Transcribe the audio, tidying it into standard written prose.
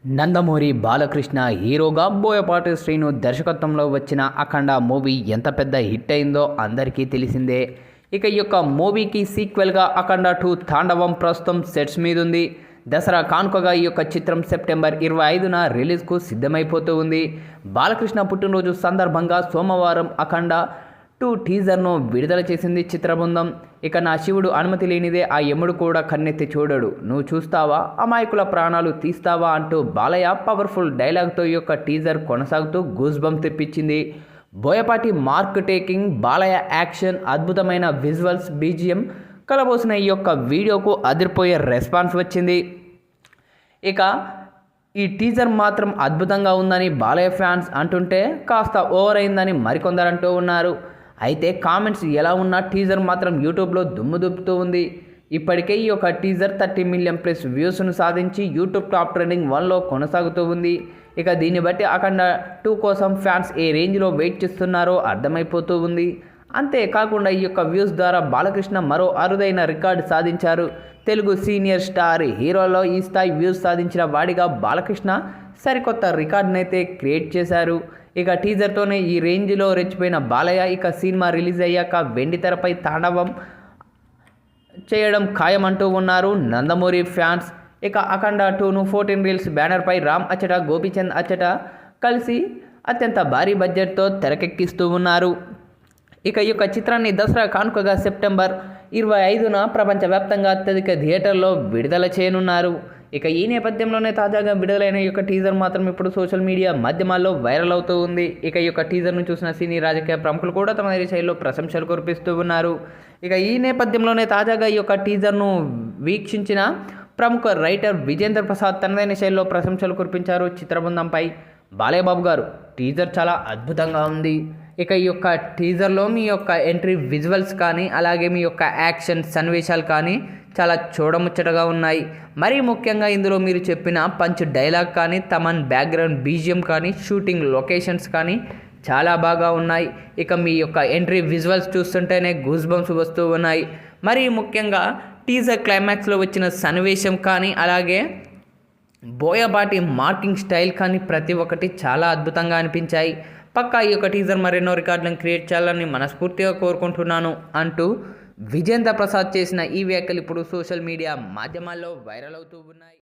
నందమూరి బాలకృష్ణ హీరోగా బోయపాటి శ్రీను దర్శకత్వంలో వచ్చిన అఖండ మూవీ ఎంత పెద్ద హిట్ అయిందో అందరికీ తెలిసిందే. ఇక ఈ యొక్క మూవీకి సీక్వెల్గా అఖండ 2 తాండవం ప్రస్తుతం సెట్స్ మీద ఉంది. దసరా కానుకగా ఈ యొక్క చిత్రం సెప్టెంబర్ 25న రిలీజ్కు సిద్ధమైపోతూ ఉంది. బాలకృష్ణ పుట్టినరోజు సందర్భంగా సోమవారం అఖండ 2 టీజర్ను విడుదల చేసింది చిత్ర బృందం. ఇక నా శివుడు అనుమతి లేనిదే ఆ యముడు కూడా కన్నెత్తి చూడడు, నువ్వు చూస్తావా అమాయకుల ప్రాణాలు తీస్తావా అంటూ బాలయ్య పవర్ఫుల్ డైలాగ్తో ఈ యొక్క టీజర్ కొనసాగుతూ గూస్ బంప్ తెప్పించింది. Boyapati mark taking, Balayya action, అద్భుతమైన విజువల్స్, బీజిఎం కలబోసిన ఈ యొక్క వీడియోకు అదిరిపోయే రెస్పాన్స్ వచ్చింది. ఇక ఈ టీజర్ మాత్రం అద్భుతంగా ఉందని బాలయ్య ఫ్యాన్స్ అంటుంటే కాస్త ఓవర్ అయిందని మరికొందరు అంటూ ఉన్నారు. అయితే కామెంట్స్ ఎలా ఉన్నా టీజర్ మాత్రం యూట్యూబ్లో దుమ్ము దుప్పుతూ ఉంది. ఇప్పటికే ఈ యొక్క టీజర్ 30 మిలియన్ ప్లస్ వ్యూస్ను సాధించి యూట్యూబ్ టాప్ ట్రెండింగ్ 1లో కొనసాగుతూ ఉంది. ఇక దీన్ని బట్టి అఖండ 2 కోసం ఫ్యాన్స్ ఏ రేంజ్లో వెయిట్ చేస్తున్నారో అర్థమైపోతూ ఉంది. అంతేకాకుండా ఈ యొక్క వ్యూస్ ద్వారా బాలకృష్ణ మరో అరుదైన రికార్డు సాధించారు. తెలుగు సీనియర్ స్టార్ హీరోలో ఈ స్థాయి వ్యూస్ సాధించిన వాడిగా బాలకృష్ణ సరికొత్త రికార్డునైతే క్రియేట్ చేశారు. ఇక టీజర్తోనే ఈ రేంజ్లో రెచ్చిపోయిన బాలయ్య ఇక సినిమా రిలీజ్ అయ్యాక వెండితెరపై తాండవం చేయడం ఖాయమంటూ ఉన్నారు నందమూరి ఫ్యాన్స్. ఇక అఖండ 2ను 14 రీల్స్ బ్యానర్పై రామ్ అచ్చట, గోపీచంద్ అచ్చట కలిసి అత్యంత భారీ బడ్జెట్తో తెరకెక్కిస్తూ ఉన్నారు. ఇక ఈ యొక్క చిత్రాన్ని దసరా కానుకగా సెప్టెంబర్ 25న ప్రపంచవ్యాప్తంగా అత్యధిక థియేటర్లో విడుదల చేయనున్నారు. ఇక ఈ నేపథ్యంలోనే తాజాగా విడుదలైన ఈ యొక్క టీజర్ మాత్రం ఇప్పుడు సోషల్ మీడియా మాధ్యమాల్లో వైరల్ అవుతూ ఉంది. ఇక ఈ యొక్క టీజర్ను చూసిన సినీ రాజకీయ ప్రముఖులు కూడా తమ శైలిలో ప్రశంసలు కురిపిస్తూ ఉన్నారు. ఇక ఈ నేపథ్యంలోనే తాజాగా ఈ యొక్క టీజర్ను వీక్షించిన ప్రముఖ రైటర్ విజేంద్ర ప్రసాద్ తనదైన శైలిలో ప్రశంసలు కురిపించారు చిత్రబృందంపై. బాలయ్య బాబు గారు, టీజర్ చాలా అద్భుతంగా ఉంది. ఇక ఈ యొక్క టీజర్లో మీ యొక్క ఎంట్రీ విజువల్స్ కానీ అలాగే మీ యొక్క యాక్షన్ సన్నివేశాలు కానీ చాలా చూడముచ్చటగా ఉన్నాయి. మరీ ముఖ్యంగా ఇందులో మీరు చెప్పిన పంచ్ డైలాగ్ కానీ, తమన్ బ్యాక్గ్రౌండ్ బీజిఎం కానీ, షూటింగ్ లొకేషన్స్ కానీ చాలా బాగా ఉన్నాయి. ఇక మీ యొక్క ఎంట్రీ విజువల్స్ చూస్తుంటేనే గూస్ బంప్స్ వస్తూ ఉన్నాయి. మరీ ముఖ్యంగా టీజర్ క్లైమాక్స్లో వచ్చిన సన్నివేశం కానీ అలాగే బోయపాటి మార్కింగ్ స్టైల్ కానీ ప్రతి ఒక్కటి చాలా అద్భుతంగా అనిపించాయి. పక్కా ఈ యొక్క టీజర్ మరెన్నో రికార్డులను క్రియేట్ చేయాలని మనస్ఫూర్తిగా కోరుకుంటున్నాను అంటూ విజేంద్ర ప్రసాద్ చేసిన ఈ వ్యాఖ్యలు ఇప్పుడు సోషల్ మీడియా మాధ్యమాల్లో వైరల్ అవుతూ ఉన్నాయి.